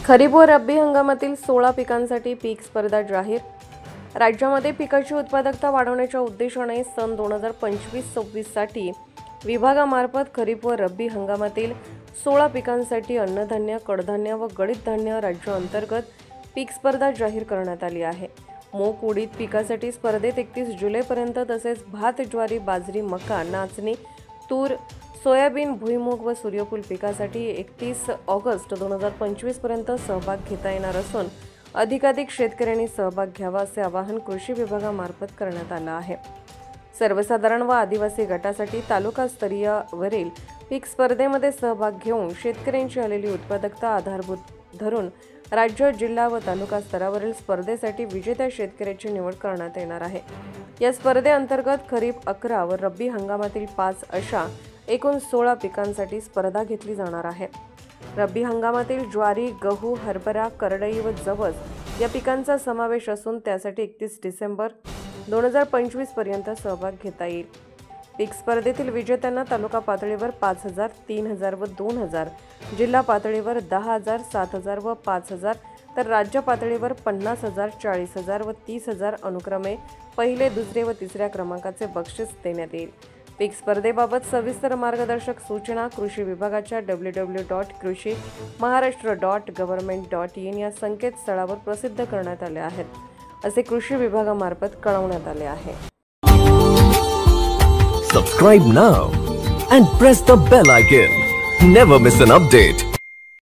खरीप व रब्बी हंगामातील 16 पिकांसाठी पीक स्पर्धा जाहीर। राज्यामध्ये पिकाची उत्पादकता वाढवण्याच्या उद्देशाने सन 2025-26 साठी विभागामार्फत खरीप व रब्बी हंगामातील 16 पिकांसाठी अन्नधान्य, कडधान्य व गळीत धान्य राज्य अंतर्गत पीक स्पर्धा जाहीर करण्यात आली आहे। मूग उडीद पिकासाठी स्पर्धेत 31 जुलैपर्यंत तसेच भात, ज्वारी, बाजरी, मका, नाचणी, तूर, सोयाबीन, भुईमूग व सूर्यफूल पिकासाठी 31 ऑगस्ट 2025 पर्यंत सहभाग घेता येणार असून अधिकाधिक शेतकऱ्यांनी सहभाग घ्यावा असे आवाहन कृषी विभागामार्फत करण्यात आले आहे। सर्वसाधारण व आदिवासी गटासाठी तालुकास्तरीय वरील पीक स्पर्धेमध्ये सहभाग घेऊन शेतकऱ्यांची आलेली उत्पादकता आधारभूत धरून राज्य, जिल्हा व तालुका स्तरावरील स्पर्धेसाठी विजेत्या शेतकऱ्याची निवड करण्यात येणार आहे। या स्पर्धेअंतर्गत खरीप 11 व रब्बी हंगामातील 5 अशा एकूण 16 पिकांसाठी स्पर्धा घेतली जाणार आहे। रब्बी हंगामातील ज्वारी, गहू, हरभरा, करडई व जवस या पिकांचा समावेश असून त्यासाठी 31 डिसेंबर 2025 पर्यंत सहभाग घेता येईल। पीक स्पर्धेतील विजेत्यांना तालुका पातळीवर 5,000, 3,000 व 2,000, जिल्हा पातळीवर 10,000, 7,000 व 5,000 तर राज्य पातळीवर 50,000, 40,000 व 30,000 अनुक्रमे पहिले, दुसरे व तिसऱ्या क्रमांकाचे बक्षीस देण्यात येईल। पीक स्पर्धेबाबत सविस्तर मार्गदर्शक सूचना कृषी विभागाच्या www.कृषिमहाराष्ट्र.gov.in या संकेतस्थळावर प्रसिद्ध करण्यात आले आहेत, असे कृषी विभागामार्फत कळवण्यात आले आहे। Subscribe now and press the bell icon. Never miss an update.